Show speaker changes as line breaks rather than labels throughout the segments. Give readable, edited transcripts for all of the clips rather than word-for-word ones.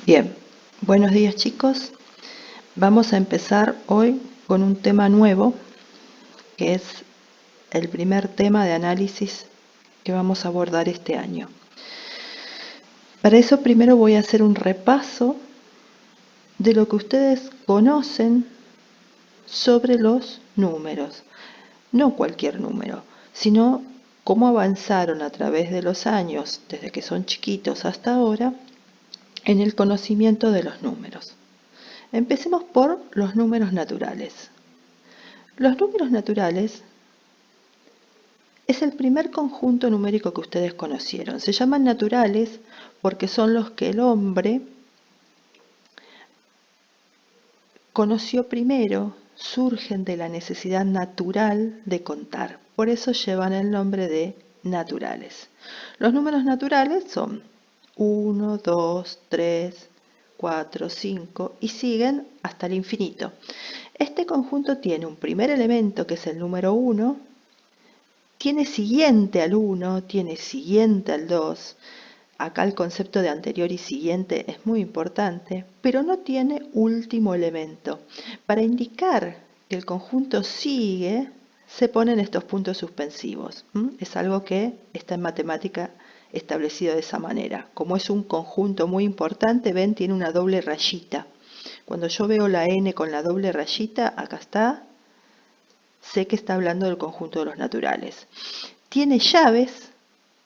Bien, buenos días chicos. Vamos a empezar hoy con un tema nuevo, que es el primer tema de análisis que vamos a abordar este año. Para eso primero voy a hacer un repaso de lo que ustedes conocen sobre los números. No cualquier número, sino cómo avanzaron a través de los años, desde que son chiquitos hasta ahora, en el conocimiento de los números. Empecemos por los números naturales. Los números naturales es el primer conjunto numérico que ustedes conocieron. Se llaman naturales porque son los que el hombre conoció primero, surgen de la necesidad natural de contar. Por eso llevan el nombre de naturales. Los números naturales son 1, 2, 3, 4, 5 y siguen hasta el infinito. Este conjunto tiene un primer elemento que es el número 1, tiene siguiente al 1, tiene siguiente al 2. Acá el concepto de anterior y siguiente es muy importante, pero no tiene último elemento. Para indicar que el conjunto sigue, se ponen estos puntos suspensivos. Es algo que está en matemática establecido de esa manera. Como es un conjunto muy importante, ven, tiene una doble rayita. Cuando yo veo la n con la doble rayita, acá está, sé que está hablando del conjunto de los naturales. Tiene llaves,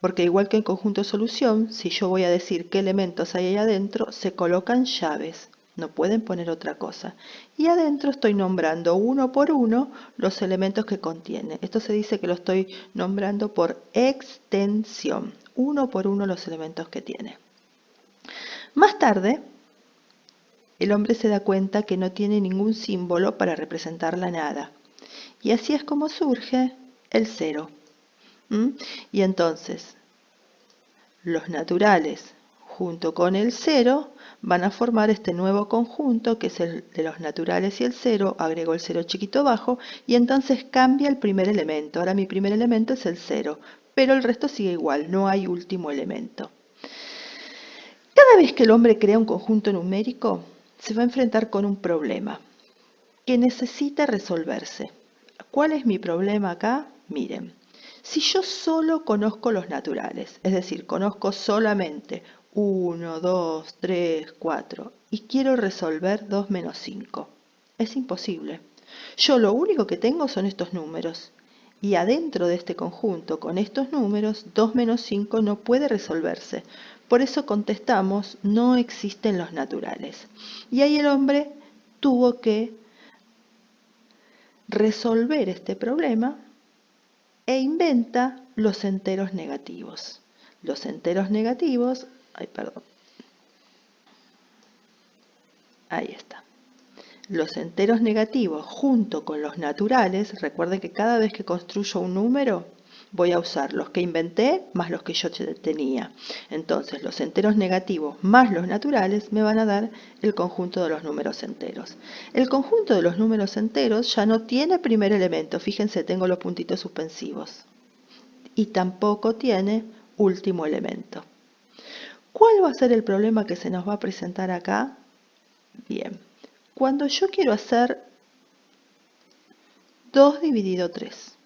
porque igual que el conjunto solución, si yo voy a decir qué elementos hay ahí adentro, se colocan llaves. No pueden poner otra cosa. Y adentro estoy nombrando uno por uno los elementos que contiene. Esto se dice que lo estoy nombrando por extensión. Uno por uno los elementos que tiene. Más tarde, el hombre se da cuenta que no tiene ningún símbolo para representar la nada. Y así es como surge el cero. Y entonces, los naturales junto con el cero van a formar este nuevo conjunto que es el de los naturales y el cero, agrego el cero chiquito abajo y entonces cambia el primer elemento. Ahora mi primer elemento es el cero, pero el resto sigue igual, no hay último elemento. Cada vez que el hombre crea un conjunto numérico, se va a enfrentar con un problema que necesita resolverse. ¿Cuál es mi problema acá? Miren, si yo solo conozco los naturales, es decir, conozco solamente 1, 2, 3, 4 y quiero resolver 2 menos 5, es imposible. Yo lo único que tengo son estos números y adentro de este conjunto con estos números 2 menos 5 no puede resolverse. Por eso contestamos, no existen los naturales. Y ahí el hombre tuvo que resolver este problema e inventa los enteros negativos. Los enteros negativos, ahí está. Los enteros negativos junto con los naturales, recuerden que cada vez que construyo un número voy a usar los que inventé más los que yo tenía. Entonces los enteros negativos más los naturales me van a dar el conjunto de los números enteros. El conjunto de los números enteros ya no tiene primer elemento, fíjense, tengo los puntitos suspensivos. Y tampoco tiene último elemento. ¿Cuál va a ser el problema que se nos va a presentar acá? Bien, cuando yo quiero hacer 2 dividido 3.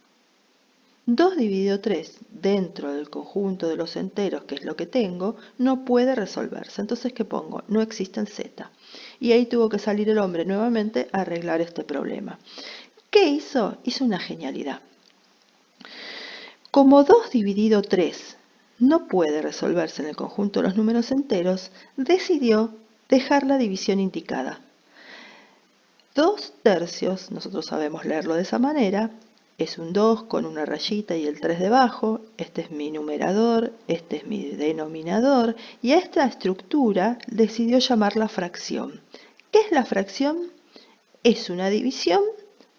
2 dividido 3 dentro del conjunto de los enteros, que es lo que tengo, no puede resolverse. Entonces, ¿qué pongo? No existen z. Y ahí tuvo que salir el hombre nuevamente a arreglar este problema. ¿Qué hizo? Hizo una genialidad. Como 2 dividido 3 no puede resolverse en el conjunto de los números enteros, decidió dejar la división indicada. 2 tercios, nosotros sabemos leerlo de esa manera, es un 2 con una rayita y el 3 debajo, este es mi numerador, este es mi denominador, y a esta estructura decidió llamarla fracción. ¿Qué es la fracción? Es una división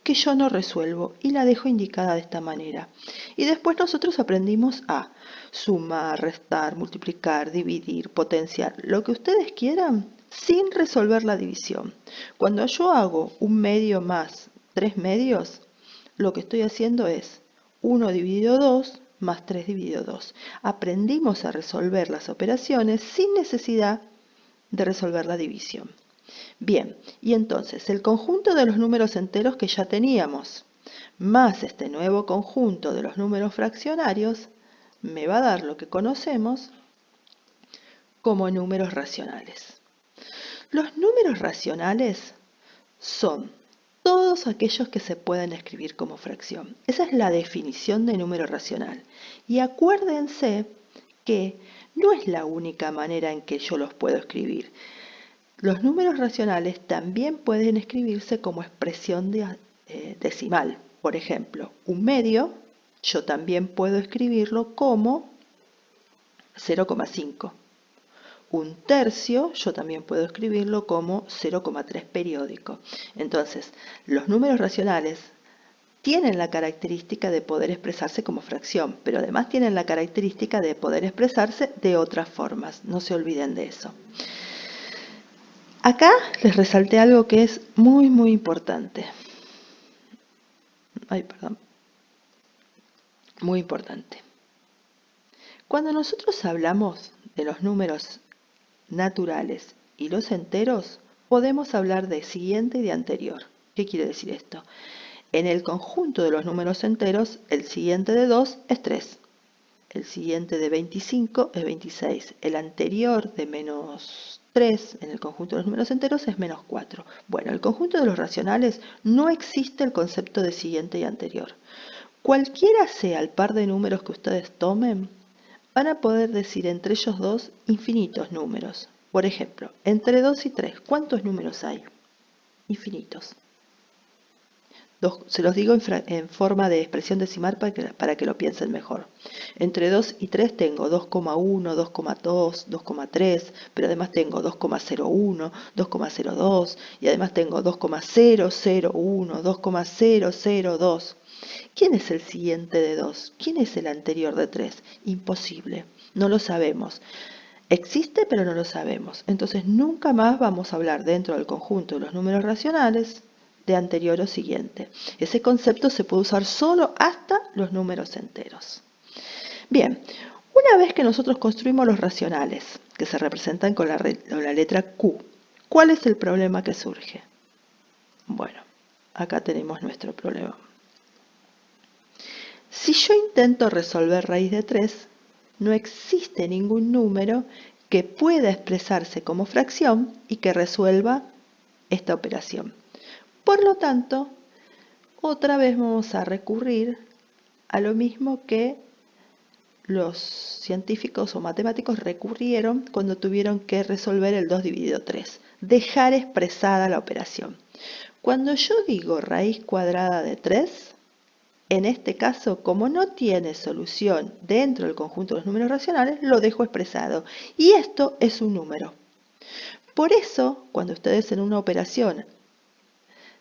que yo no resuelvo y la dejo indicada de esta manera. Y después nosotros aprendimos a sumar, restar, multiplicar, dividir, potenciar, lo que ustedes quieran, sin resolver la división. Cuando yo hago un medio más 3 medios, lo que estoy haciendo es 1 dividido 2 más 3 dividido 2. Aprendimos a resolver las operaciones sin necesidad de resolver la división. Bien, y entonces el conjunto de los números enteros que ya teníamos, más este nuevo conjunto de los números fraccionarios, me va a dar lo que conocemos como números racionales. Los números racionales son todos aquellos que se pueden escribir como fracción. Esa es la definición de número racional. Y acuérdense que no es la única manera en que yo los puedo escribir. Los números racionales también pueden escribirse como expresión decimal. Por ejemplo, un medio, yo también puedo escribirlo como 0,5. Un tercio, yo también puedo escribirlo como 0,3 periódico. Entonces, los números racionales tienen la característica de poder expresarse como fracción, pero además tienen la característica de poder expresarse de otras formas. No se olviden de eso. Acá les resalté algo que es muy importante. Muy importante. Cuando nosotros hablamos de los números naturales y los enteros, podemos hablar de siguiente y de anterior. ¿Qué quiere decir esto? En el conjunto de los números enteros, el siguiente de 2 es 3. El siguiente de 25 es 26. El anterior de menos 3 en el conjunto de los números enteros es menos 4. Bueno, en el conjunto de los racionales no existe el concepto de siguiente y anterior. Cualquiera sea el par de números que ustedes tomen, van a poder decir entre ellos dos infinitos números. Por ejemplo, entre 2 y 3, ¿cuántos números hay? Infinitos. Se los digo en forma de expresión decimal para que lo piensen mejor. Entre 2 y 3 tengo 2,1, 2,2, 2,3, pero además tengo 2,01, 2,02 y además tengo 2,001, 2,002. ¿Quién es el siguiente de 2? ¿Quién es el anterior de 3? Imposible, no lo sabemos. Existe, pero no lo sabemos. Entonces nunca más vamos a hablar dentro del conjunto de los números racionales de anterior o siguiente. Ese concepto se puede usar solo hasta los números enteros. Bien, una vez que nosotros construimos los racionales, que se representan con la letra Q, ¿cuál es el problema que surge? Bueno, acá tenemos nuestro problema. Si yo intento resolver raíz de 3, no existe ningún número que pueda expresarse como fracción y que resuelva esta operación. Por lo tanto, otra vez vamos a recurrir a lo mismo que los científicos o matemáticos recurrieron cuando tuvieron que resolver el 2 dividido 3, dejar expresada la operación. Cuando yo digo raíz cuadrada de 3, en este caso, como no tiene solución dentro del conjunto de los números racionales, lo dejo expresado. Y esto es un número. Por eso, cuando ustedes en una operación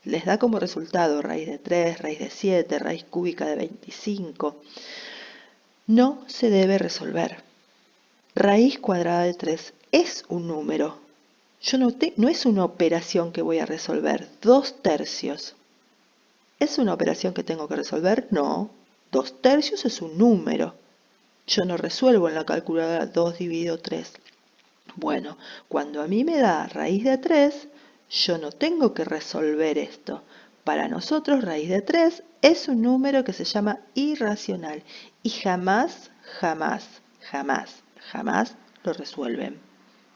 les da como resultado raíz de 3, raíz de 7, raíz cúbica de 25, no se debe resolver. Raíz cuadrada de 3 es un número. No es una operación que voy a resolver. 2 tercios. ¿Es una operación que tengo que resolver? No. 2 tercios es un número. Yo no resuelvo en la calculadora 2 dividido 3. Bueno, cuando a mí me da raíz de 3, yo no tengo que resolver esto. Para nosotros raíz de 3 es un número que se llama irracional y jamás lo resuelven.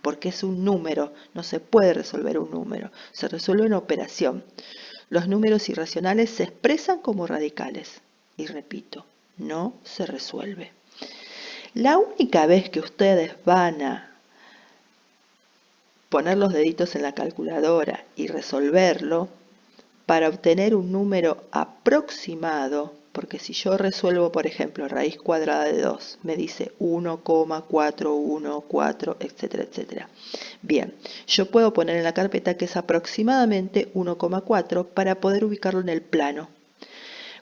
Porque es un número, no se puede resolver un número, se resuelve una operación. Los números irracionales se expresan como radicales. Y repito, no se resuelve. La única vez que ustedes van a poner los deditos en la calculadora y resolverlo para obtener un número aproximado, porque si yo resuelvo, por ejemplo, raíz cuadrada de 2, me dice 1,414, etcétera, etcétera. Bien, yo puedo poner en la carpeta que es aproximadamente 1,4 para poder ubicarlo en el plano.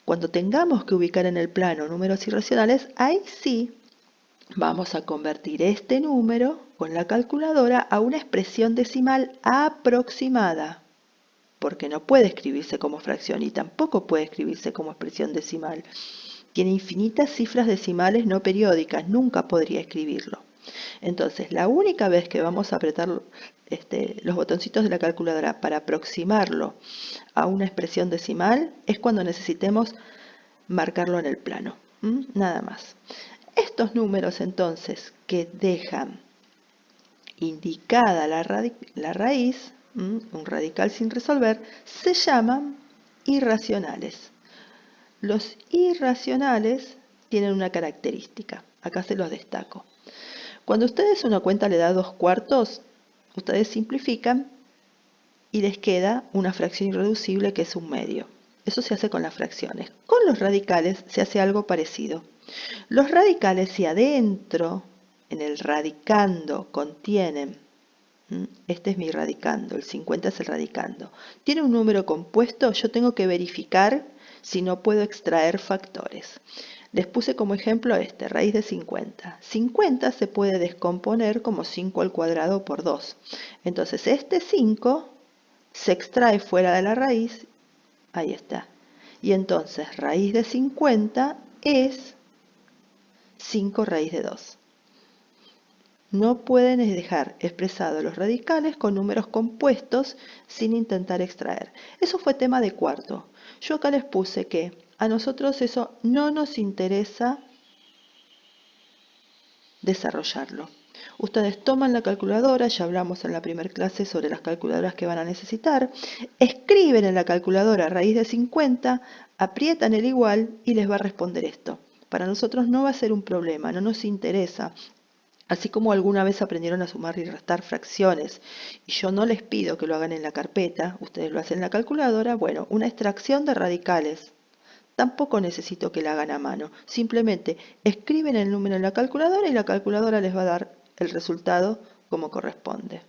Cuando tengamos que ubicar en el plano números irracionales, ahí sí vamos a convertir este número con la calculadora a una expresión decimal aproximada, porque no puede escribirse como fracción y tampoco puede escribirse como expresión decimal. Tiene infinitas cifras decimales no periódicas, nunca podría escribirlo. Entonces, la única vez que vamos a apretar los botoncitos de la calculadora para aproximarlo a una expresión decimal es cuando necesitemos marcarlo en el plano. Nada más. Estos números entonces que dejan indicada la raíz, un radical sin resolver, se llaman irracionales. Los irracionales tienen una característica, acá se los destaco. Cuando a ustedes una cuenta le da 2/4, ustedes simplifican y les queda una fracción irreducible que es 1/2. Eso se hace con las fracciones. Con los radicales se hace algo parecido. Los radicales, si adentro, en el radicando, contienen, este es mi radicando, el 50 es el radicando, tiene un número compuesto, yo tengo que verificar si no puedo extraer factores. Les puse como ejemplo raíz de 50. 50 se puede descomponer como 5 al cuadrado por 2. Entonces este 5 se extrae fuera de la raíz, ahí está. Y entonces raíz de 50 es 5 raíz de 2. No pueden dejar expresados los radicales con números compuestos sin intentar extraer. Eso fue tema de cuarto. Yo acá les puse que a nosotros eso no nos interesa desarrollarlo. Ustedes toman la calculadora, ya hablamos en la primera clase sobre las calculadoras que van a necesitar, escriben en la calculadora raíz de 50, aprietan el igual y les va a responder esto. Para nosotros no va a ser un problema, no nos interesa. Así como alguna vez aprendieron a sumar y restar fracciones, y yo no les pido que lo hagan en la carpeta, ustedes lo hacen en la calculadora, bueno, una extracción de radicales. Tampoco necesito que la hagan a mano, simplemente escriben el número en la calculadora y la calculadora les va a dar el resultado como corresponde.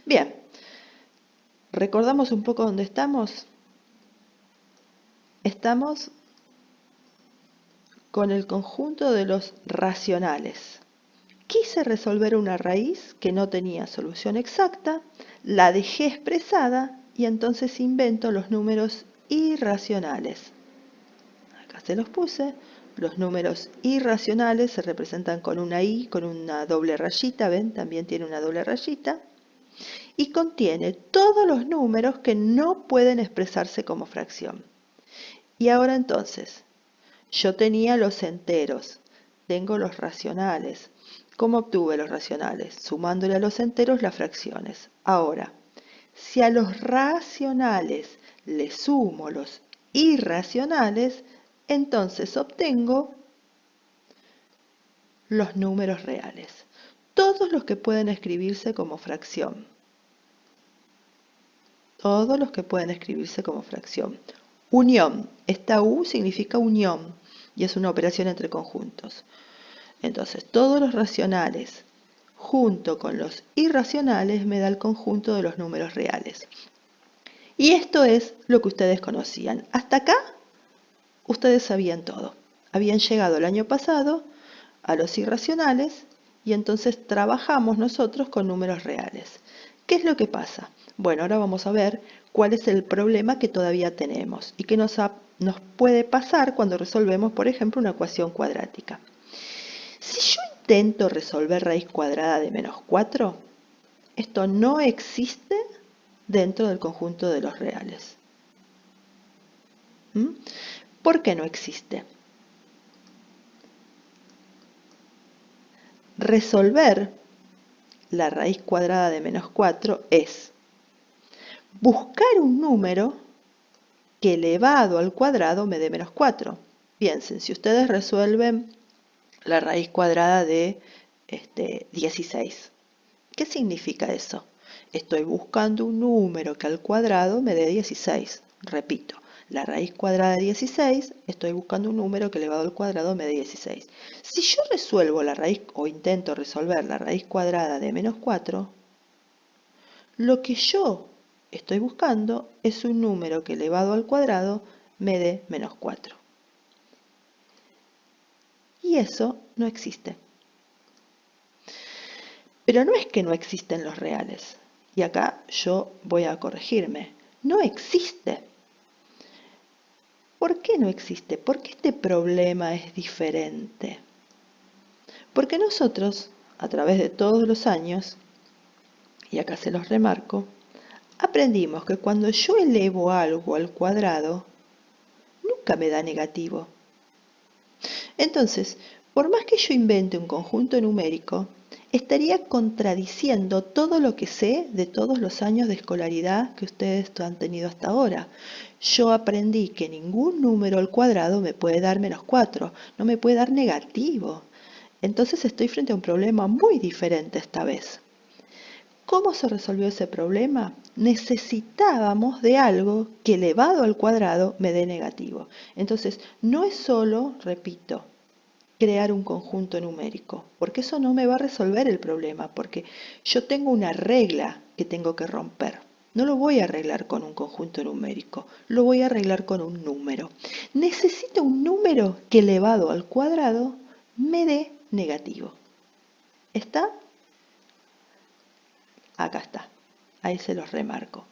Bien, recordamos un poco dónde estamos. Estamos con el conjunto de los racionales. Quise resolver una raíz que no tenía solución exacta, la dejé expresada y entonces invento los números irracionales. Acá se los puse. Los números irracionales se representan con una I, con una doble rayita, ¿ven? También tiene una doble rayita. Y contiene todos los números que no pueden expresarse como fracción. Y ahora entonces, yo tenía los enteros, tengo los racionales. ¿Cómo obtuve los racionales? Sumándole a los enteros las fracciones. Ahora, si a los racionales le sumo los irracionales, entonces obtengo los números reales. Todos los que pueden escribirse como fracción. Todos los que pueden escribirse como fracción. Unión. Esta U significa unión y es una operación entre conjuntos. Entonces, todos los racionales junto con los irracionales me da el conjunto de los números reales. Y esto es lo que ustedes conocían. Hasta acá, ustedes sabían todo. Habían llegado el año pasado a los irracionales y entonces trabajamos nosotros con números reales. ¿Qué es lo que pasa? Bueno, ahora vamos a ver cuál es el problema que todavía tenemos y qué nos puede pasar cuando resolvemos, por ejemplo, una ecuación cuadrática. Si yo intento resolver raíz cuadrada de -4, esto no existe dentro del conjunto de los reales. ¿Por qué no existe? Resolver la raíz cuadrada de -4 es buscar un número que elevado al cuadrado me dé -4. Piensen, si ustedes resuelven la raíz cuadrada de 16, ¿qué significa eso? Estoy buscando un número que al cuadrado me dé 16. Repito, la raíz cuadrada de 16, estoy buscando un número que elevado al cuadrado me dé 16. Si yo resuelvo la raíz, o intento resolver la raíz cuadrada de -4, lo que yo estoy buscando es un número que elevado al cuadrado me dé -4. Y eso no existe. Pero no es que no existen los reales. Y acá yo voy a corregirme. No existe. ¿Por qué no existe? ¿Por qué este problema es diferente? Porque nosotros a través de todos los años, y acá se los remarco, aprendimos que cuando yo elevo algo al cuadrado, nunca me da negativo. Entonces, por más que yo invente un conjunto numérico, estaría contradiciendo todo lo que sé de todos los años de escolaridad que ustedes han tenido hasta ahora. Yo aprendí que ningún número al cuadrado me puede dar -4, no me puede dar negativo. Entonces estoy frente a un problema muy diferente esta vez. ¿Cómo se resolvió ese problema? Necesitábamos de algo que elevado al cuadrado me dé negativo. Entonces, no es solo, repito, crear un conjunto numérico, porque eso no me va a resolver el problema, porque yo tengo una regla que tengo que romper. No lo voy a arreglar con un conjunto numérico, lo voy a arreglar con un número. Necesito un número que elevado al cuadrado me dé negativo. ¿Está? Acá está. Ahí se los remarco.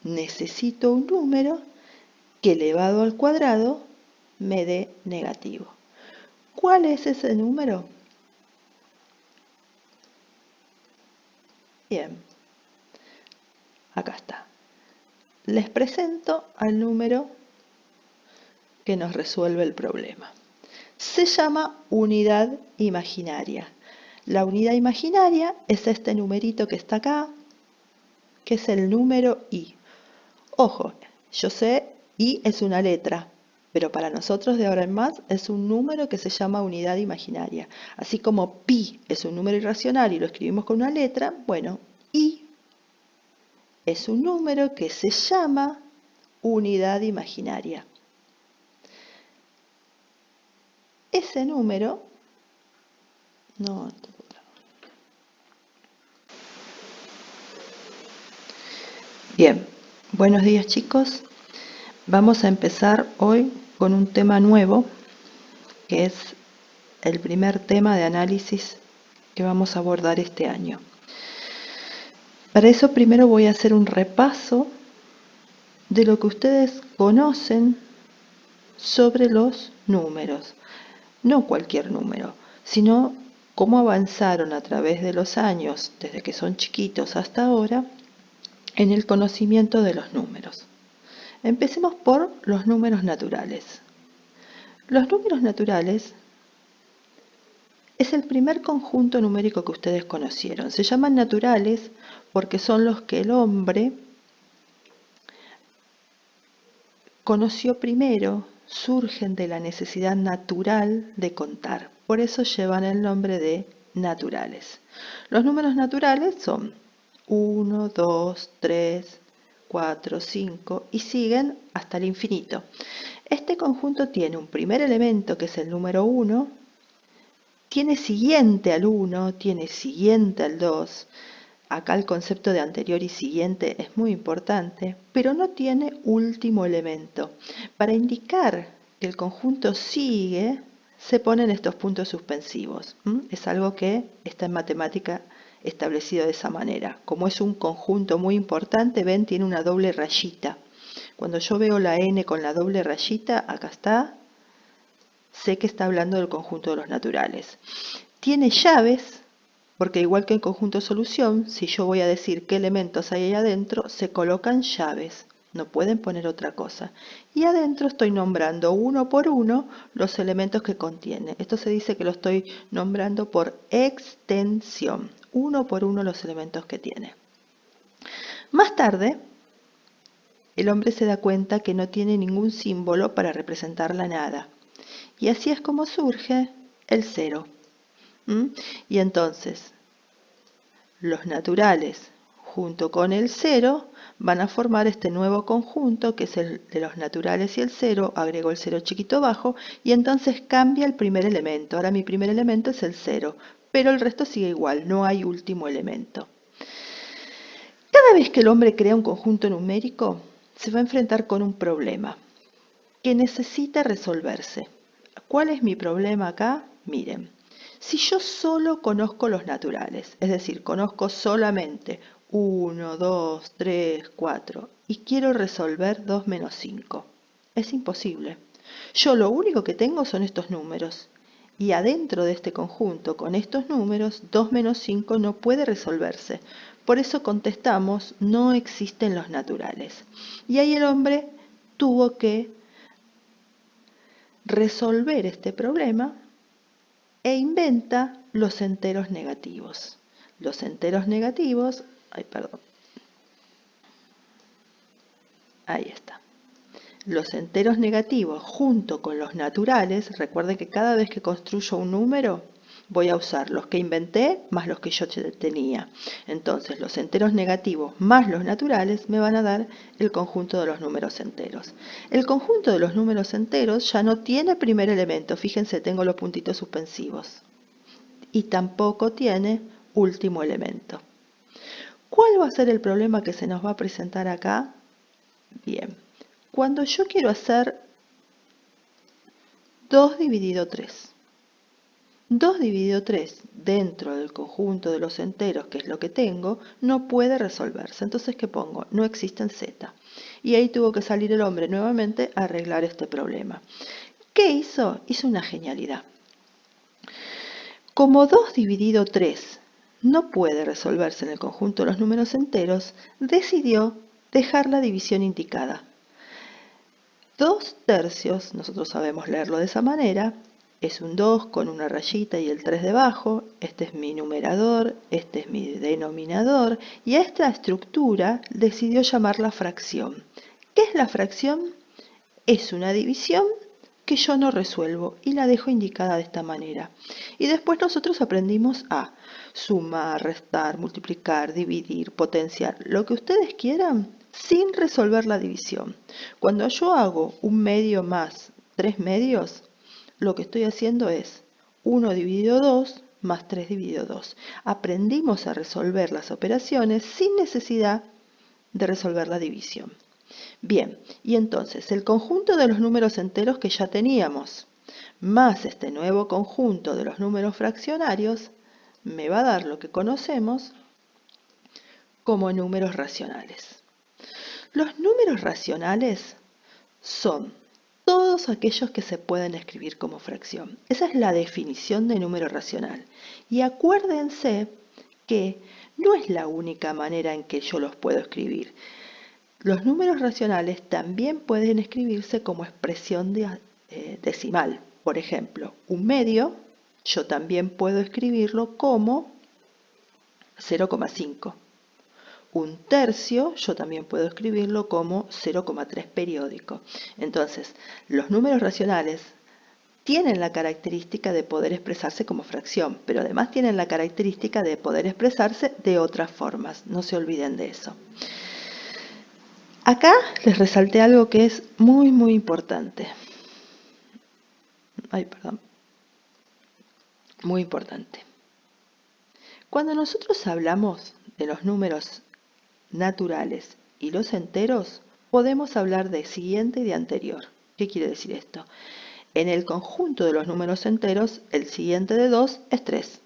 Necesito un número que elevado al cuadrado me dé negativo. ¿Cuál es ese número? Bien, acá está. Les presento al número que nos resuelve el problema. Se llama unidad imaginaria. La unidad imaginaria es este numerito que está acá, que es el número i. Ojo, yo sé, i es una letra, pero para nosotros de ahora en más es un número que se llama unidad imaginaria. Así como pi es un número irracional y lo escribimos con una letra, bueno, i es un número que se llama unidad imaginaria. Ese número, no, bien, buenos días chicos. Vamos a empezar hoy con un tema nuevo, que es el primer tema de análisis que vamos a abordar este año. Para eso primero voy a hacer un repaso de lo que ustedes conocen sobre los números. No cualquier número, sino cómo avanzaron a través de los años, desde que son chiquitos hasta ahora, en el conocimiento de los números. Empecemos por los números naturales. Los números naturales es el primer conjunto numérico que ustedes conocieron. Se llaman naturales porque son los que el hombre conoció primero, surgen de la necesidad natural de contar. Por eso llevan el nombre de naturales. Los números naturales son 1, 2, 3, 4, 5 y siguen hasta el infinito. Este conjunto tiene un primer elemento que es el número 1, tiene siguiente al 1, tiene siguiente al 2. Acá el concepto de anterior y siguiente es muy importante, pero no tiene último elemento. Para indicar que el conjunto sigue, se ponen estos puntos suspensivos. Es algo que está en matemática establecido de esa manera. Como es un conjunto muy importante, ven, tiene una doble rayita. Cuando yo veo la n con la doble rayita, acá está, sé que está hablando del conjunto de los naturales. Tiene llaves, porque igual que en conjunto solución, si yo voy a decir qué elementos hay ahí adentro, se colocan llaves. No pueden poner otra cosa. Y adentro estoy nombrando uno por uno los elementos que contiene. Esto se dice que lo estoy nombrando por extensión. Uno por uno los elementos que tiene. Más tarde, el hombre se da cuenta que no tiene ningún símbolo para representar la nada. Y así es como surge el cero. Y entonces, los naturales junto con el cero van a formar este nuevo conjunto que es el de los naturales y el cero, agrego el cero chiquito abajo y entonces cambia el primer elemento. Ahora mi primer elemento es el cero, pero el resto sigue igual, no hay último elemento. Cada vez que el hombre crea un conjunto numérico, se va a enfrentar con un problema que necesita resolverse. ¿Cuál es mi problema acá? Miren. Si yo solo conozco los naturales, es decir, conozco solamente 1, 2, 3, 4 y quiero resolver 2 menos 5, es imposible. Yo lo único que tengo son estos números Y adentro de este conjunto, con estos números, 2 menos 5 no puede resolverse. Por eso contestamos, no existen los naturales. Y ahí el hombre tuvo que resolver este problema e inventa los enteros negativos. Los enteros negativos, ahí está. Los enteros negativos junto con los naturales, recuerden que cada vez que construyo un número, voy a usar los que inventé más los que yo tenía. Entonces, los enteros negativos más los naturales me van a dar el conjunto de los números enteros. El conjunto de los números enteros ya no tiene primer elemento. Fíjense, tengo los puntitos suspensivos. Y tampoco tiene último elemento. ¿Cuál va a ser el problema que se nos va a presentar acá? Bien, cuando yo quiero hacer 2 dividido 3. 2 dividido 3 dentro del conjunto de los enteros, que es lo que tengo, no puede resolverse. Entonces, ¿qué pongo? No existen z. Y ahí tuvo que salir el hombre nuevamente a arreglar este problema. ¿Qué hizo? Hizo una genialidad. Como 2 dividido 3 no puede resolverse en el conjunto de los números enteros, decidió dejar la división indicada. 2 tercios, nosotros sabemos leerlo de esa manera, es un 2 con una rayita y el 3 debajo. Este es mi numerador, este es mi denominador, y a esta estructura decidió llamarla fracción. ¿Qué es la fracción? Es una división que yo no resuelvo y la dejo indicada de esta manera. Y después nosotros aprendimos a sumar, restar, multiplicar, dividir, potenciar, lo que ustedes quieran, sin resolver la división. Cuando yo hago un medio más 3 medios, lo que estoy haciendo es 1 dividido 2 más 3 dividido 2. Aprendimos a resolver las operaciones sin necesidad de resolver la división. Bien, y entonces el conjunto de los números enteros que ya teníamos, más este nuevo conjunto de los números fraccionarios, me va a dar lo que conocemos como números racionales. Los números racionales son todos aquellos que se pueden escribir como fracción. Esa es la definición de número racional. Y acuérdense que no es la única manera en que yo los puedo escribir. Los números racionales también pueden escribirse como expresión decimal. Por ejemplo, un medio, yo también puedo escribirlo como 0,5. Un tercio, yo también puedo escribirlo como 0,3 periódico. Entonces, los números racionales tienen la característica de poder expresarse como fracción, pero además tienen la característica de poder expresarse de otras formas. No se olviden de eso. Acá les resalté algo que es muy, muy importante. Muy importante. Cuando nosotros hablamos de los números naturales y los enteros, podemos hablar de siguiente y de anterior. ¿Qué quiere decir esto? En el conjunto de los números enteros, el siguiente de 2 es 3.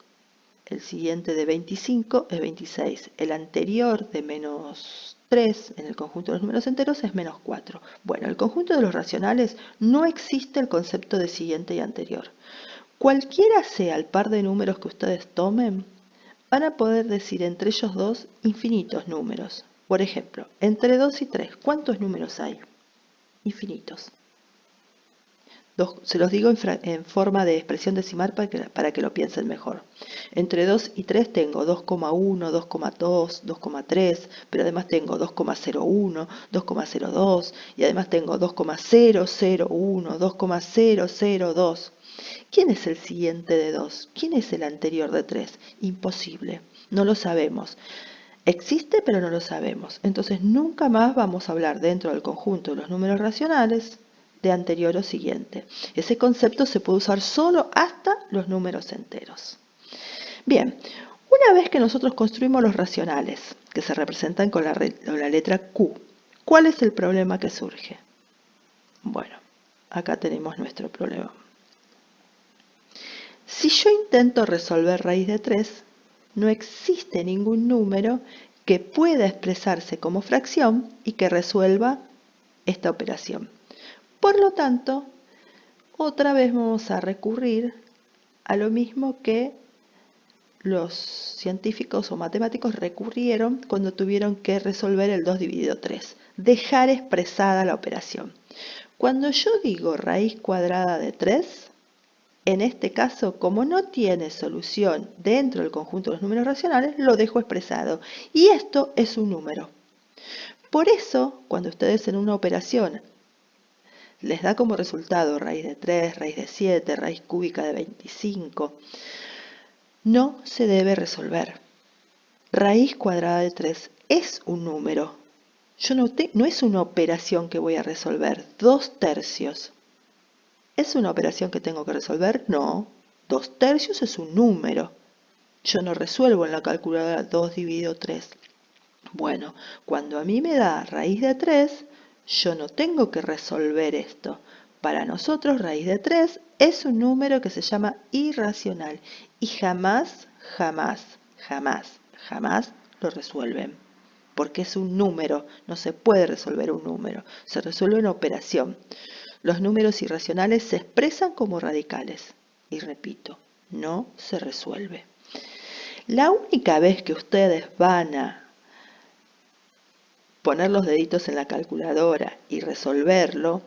El siguiente de 25 es 26. El anterior de menos 3 en el conjunto de los números enteros es menos 4. Bueno, en el conjunto de los racionales no existe el concepto de siguiente y anterior. Cualquiera sea el par de números que ustedes tomen, van a poder decir entre ellos dos infinitos números. Por ejemplo, entre 2 y 3, ¿cuántos números hay? Infinitos. Se los digo en forma de expresión decimal para que lo piensen mejor. Entre 2 y 3 tengo 2,1, 2,2, 2,3, pero además tengo 2,01, 2,02 y además tengo 2,001, 2,002. ¿Quién es el siguiente de 2? ¿Quién es el anterior de 3? Imposible, no lo sabemos. Existe, pero no lo sabemos. Entonces nunca más vamos a hablar dentro del conjunto de los números racionales de anterior o siguiente. Ese concepto se puede usar solo hasta los números enteros. Bien, una vez que nosotros construimos los racionales, que se representan con la letra Q, ¿cuál es el problema que surge? Bueno, acá tenemos nuestro problema. Si yo intento resolver raíz de 3, no existe ningún número que pueda expresarse como fracción y que resuelva esta operación. Por lo tanto, otra vez vamos a recurrir a lo mismo que los científicos o matemáticos recurrieron cuando tuvieron que resolver el 2 dividido 3, dejar expresada la operación. Cuando yo digo raíz cuadrada de 3, en este caso, como no tiene solución dentro del conjunto de los números racionales, lo dejo expresado. Y esto es un número. Por eso, cuando ustedes en una operación les da como resultado raíz de 3, raíz de 7, raíz cúbica de 25, no se debe resolver. Raíz cuadrada de 3 es un número. No es una operación que voy a resolver. 2/3. ¿Es una operación que tengo que resolver? No. 2/3 es un número. Yo no resuelvo en la calculadora 2 dividido 3. Bueno, cuando a mí me da raíz de 3, yo no tengo que resolver esto. Para nosotros raíz de 3 es un número que se llama irracional y jamás, jamás, jamás, jamás lo resuelven. Porque es un número, no se puede resolver un número, se resuelve una operación. Los números irracionales se expresan como radicales. Y repito, no se resuelve. La única vez que ustedes van a poner los deditos en la calculadora y resolverlo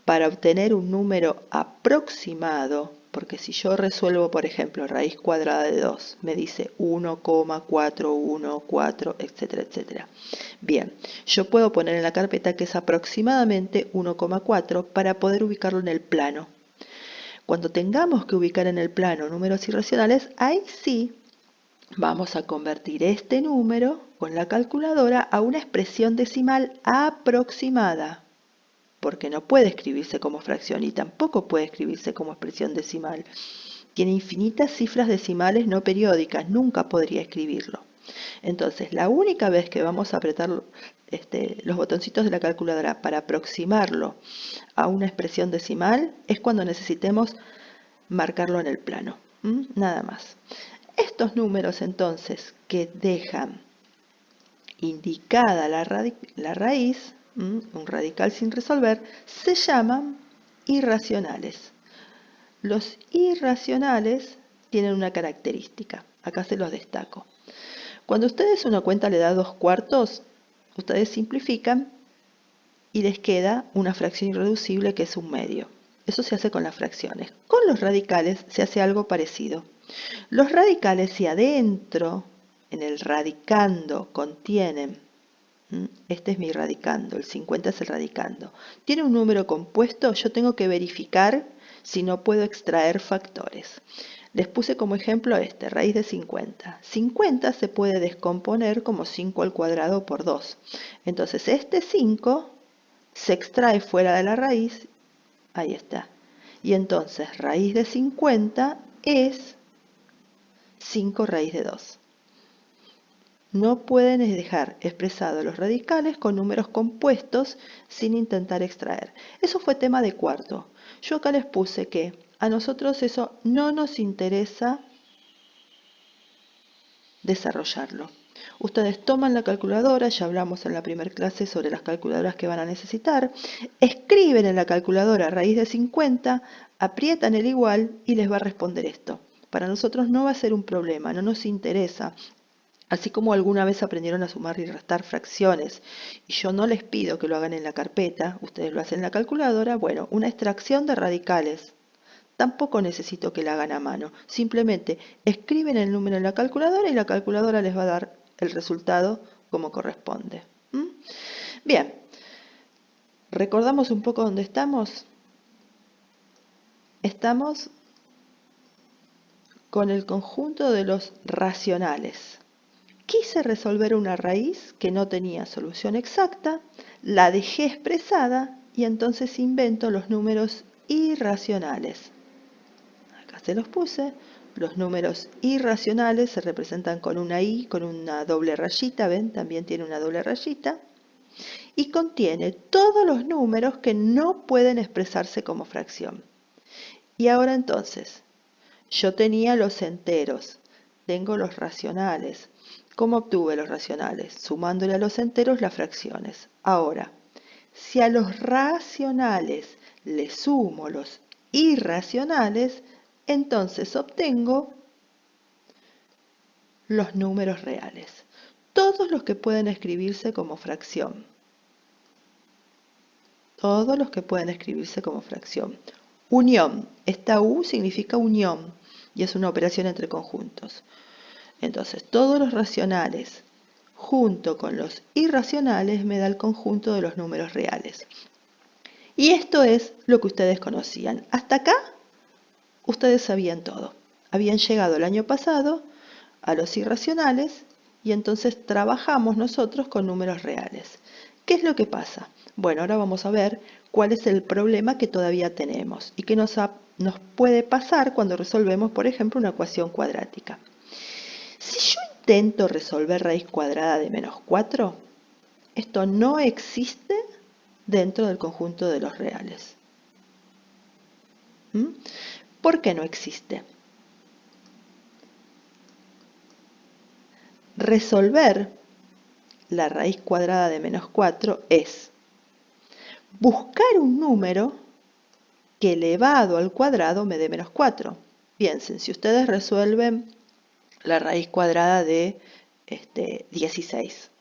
para obtener un número aproximado, porque si yo resuelvo, por ejemplo, raíz cuadrada de 2, me dice 1,414, etcétera, etcétera. Bien, yo puedo poner en la carpeta que es aproximadamente 1,4 para poder ubicarlo en el plano. Cuando tengamos que ubicar en el plano números irracionales, ahí sí vamos a convertir este número con la calculadora a una expresión decimal aproximada, porque no puede escribirse como fracción y tampoco puede escribirse como expresión decimal. Tiene infinitas cifras decimales no periódicas, nunca podría escribirlo. Entonces, la única vez que vamos a apretar los botoncitos de la calculadora para aproximarlo a una expresión decimal es cuando necesitemos marcarlo en el plano. Nada más. Estos números entonces que dejan indicada la raíz, un radical sin resolver, se llaman irracionales. Los irracionales tienen una característica, acá se los destaco. Cuando a ustedes una cuenta le da 2/4, ustedes simplifican y les queda una fracción irreducible que es 1/2. Eso se hace con las fracciones. Con los radicales se hace algo parecido. Los radicales, si adentro, en el radicando, contienen, este es mi radicando, el 50 es el radicando, tiene un número compuesto, yo tengo que verificar si no puedo extraer factores. Les puse como ejemplo raíz de 50. 50 se puede descomponer como 5 al cuadrado por 2. Entonces este 5 se extrae fuera de la raíz, ahí está. Y entonces raíz de 50 es 5 raíz de 2. No pueden dejar expresados los radicales con números compuestos sin intentar extraer. Eso fue tema de cuarto. Yo acá les puse que a nosotros eso no nos interesa desarrollarlo. Ustedes toman la calculadora, ya hablamos en la primera clase sobre las calculadoras que van a necesitar, escriben en la calculadora raíz de 50, aprietan el igual y les va a responder esto. Para nosotros no va a ser un problema, no nos interesa. Así como alguna vez aprendieron a sumar y restar fracciones, y yo no les pido que lo hagan en la carpeta, ustedes lo hacen en la calculadora, bueno, una extracción de radicales. Tampoco necesito que la hagan a mano, simplemente escriben el número en la calculadora y la calculadora les va a dar el resultado como corresponde. Bien, recordamos un poco dónde estamos. Estamos con el conjunto de los racionales. Quise resolver una raíz que no tenía solución exacta, la dejé expresada y entonces invento los números irracionales. Acá se los puse. Los números irracionales se representan con una I, con una doble rayita, ¿ven? También tiene una doble rayita. Y contiene todos los números que no pueden expresarse como fracción. Y ahora entonces, yo tenía los enteros, tengo los racionales. ¿Cómo obtuve los racionales? Sumándole a los enteros las fracciones. Ahora, si a los racionales le sumo los irracionales, entonces obtengo los números reales, todos los que pueden escribirse como fracción. Todos los que pueden escribirse como fracción. Unión. Esta U significa unión y es una operación entre conjuntos. Entonces, todos los racionales junto con los irracionales me da el conjunto de los números reales. Y esto es lo que ustedes conocían. Hasta acá, ustedes sabían todo. Habían llegado el año pasado a los irracionales y entonces trabajamos nosotros con números reales. ¿Qué es lo que pasa? Bueno, ahora vamos a ver cuál es el problema que todavía tenemos y qué nos puede pasar cuando resolvemos, por ejemplo, una ecuación cuadrática. Si yo intento resolver raíz cuadrada de menos 4, esto no existe dentro del conjunto de los reales. ¿Por qué no existe? Resolver la raíz cuadrada de menos 4 es buscar un número que elevado al cuadrado me dé menos 4. Piensen, si ustedes resuelven la raíz cuadrada de 16,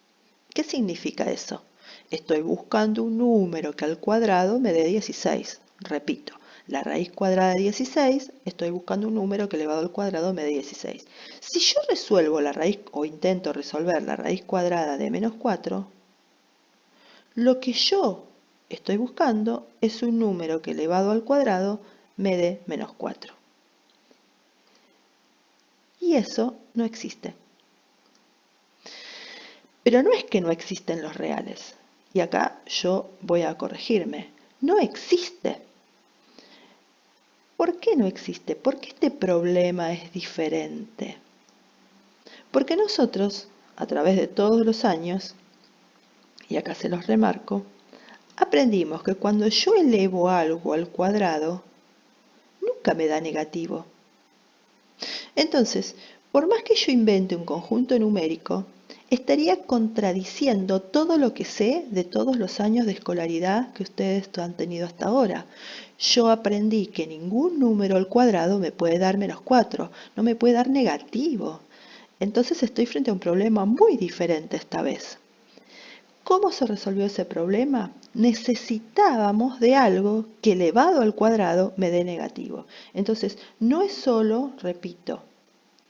¿qué significa eso? Estoy buscando un número que al cuadrado me dé 16. Repito, la raíz cuadrada de 16, estoy buscando un número que elevado al cuadrado me dé 16. Si yo resuelvo la raíz, o intento resolver la raíz cuadrada de menos 4, lo que yo estoy buscando es un número que elevado al cuadrado me dé menos 4. Y eso no existe. Pero no es que no existen los reales. Y acá yo voy a corregirme. No existe. ¿Por qué no existe? ¿Por qué este problema es diferente? Porque nosotros, a través de todos los años, y acá se los remarco, aprendimos que cuando yo elevo algo al cuadrado, nunca me da negativo. Entonces, por más que yo invente un conjunto numérico, estaría contradiciendo todo lo que sé de todos los años de escolaridad que ustedes han tenido hasta ahora. Yo aprendí que ningún número al cuadrado me puede dar menos 4, no me puede dar negativo. Entonces estoy frente a un problema muy diferente esta vez. ¿Cómo se resolvió ese problema? Necesitábamos de algo que elevado al cuadrado me dé negativo. Entonces, no es solo, repito,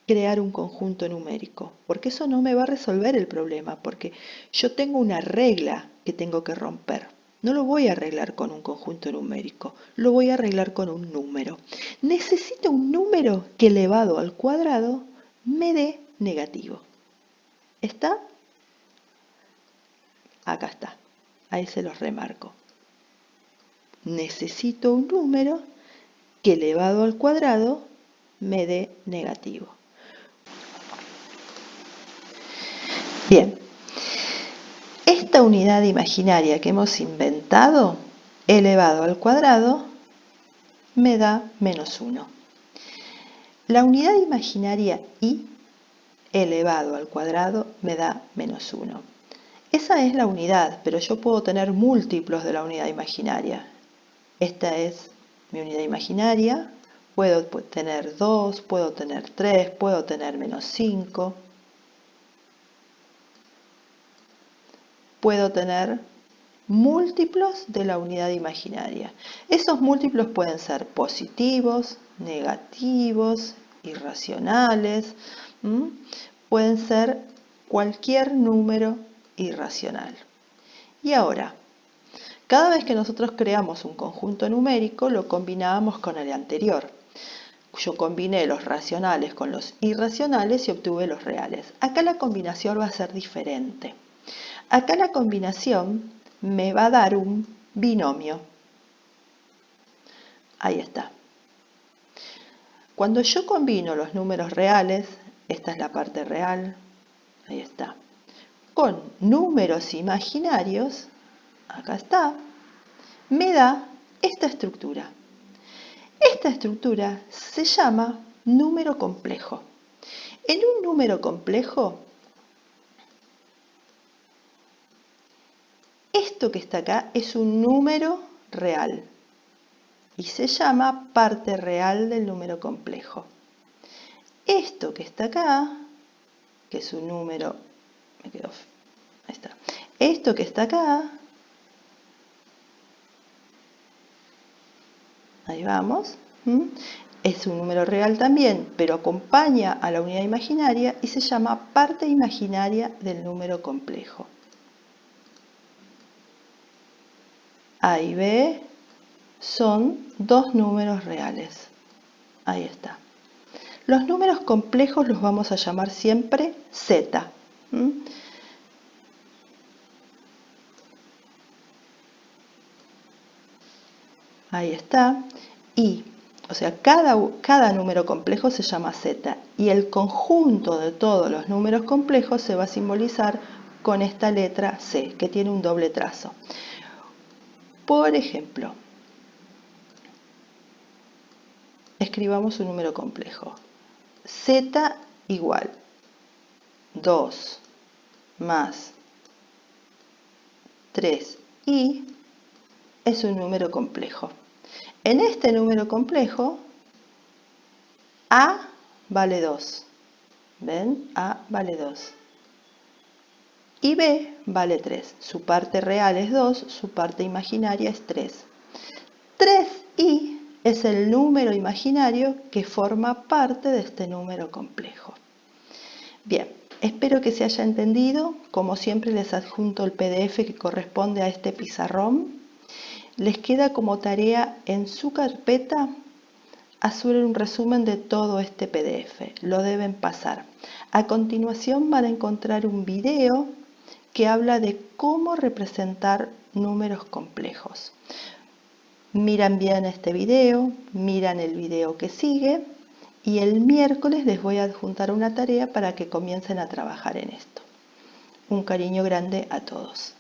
crear un conjunto numérico, porque eso no me va a resolver el problema, porque yo tengo una regla que tengo que romper. No lo voy a arreglar con un conjunto numérico, lo voy a arreglar con un número. Necesito un número que elevado al cuadrado me dé negativo. ¿Está? Acá está. Ahí se los remarco. Necesito un número que elevado al cuadrado me dé negativo. Bien, esta unidad imaginaria que hemos inventado, elevado al cuadrado, me da menos 1. La unidad imaginaria y elevado al cuadrado me da menos 1. Esa es la unidad, pero yo puedo tener múltiplos de la unidad imaginaria. Esta es mi unidad imaginaria. Puedo tener 2, puedo tener 3, puedo tener menos 5. Puedo tener múltiplos de la unidad imaginaria. Esos múltiplos pueden ser positivos, negativos, irracionales. Pueden ser cualquier número irracional. Y ahora, cada vez que nosotros creamos un conjunto numérico, lo combinábamos con el anterior. Yo combiné los racionales con los irracionales y obtuve los reales. Acá la combinación va a ser diferente. Acá la combinación me va a dar un binomio. Ahí está. Cuando yo combino los números reales, esta es la parte real, ahí está, con números imaginarios, acá está, me da esta estructura. Esta estructura se llama número complejo. En un número complejo, esto que está acá es un número real. y se llama parte real del número complejo. Esto que está acá, que es un número, ahí está. Esto que está acá, ahí vamos, es un número real también, pero acompaña a la unidad imaginaria y se llama parte imaginaria del número complejo. A y B son dos números reales. Ahí está. Los números complejos los vamos a llamar siempre Z. Ahí está. Y, o sea, cada número complejo se llama Z. Y el conjunto de todos los números complejos se va a simbolizar con esta letra C, que tiene un doble trazo. Por ejemplo, escribamos un número complejo. Z igual 2 más 3i es un número complejo. En este número complejo, A vale 2. ¿Ven? A vale 2. Y B vale 3. Su parte real es 2, su parte imaginaria es 3. 3i es el número imaginario que forma parte de este número complejo. Bien, espero que se haya entendido. Como siempre les adjunto el PDF que corresponde a este pizarrón. Les queda como tarea en su carpeta hacer un resumen de todo este PDF. Lo deben pasar. A continuación van a encontrar un video que habla de cómo representar números complejos. Miran bien este video, miran el video que sigue y el miércoles les voy a adjuntar una tarea para que comiencen a trabajar en esto. Un cariño grande a todos.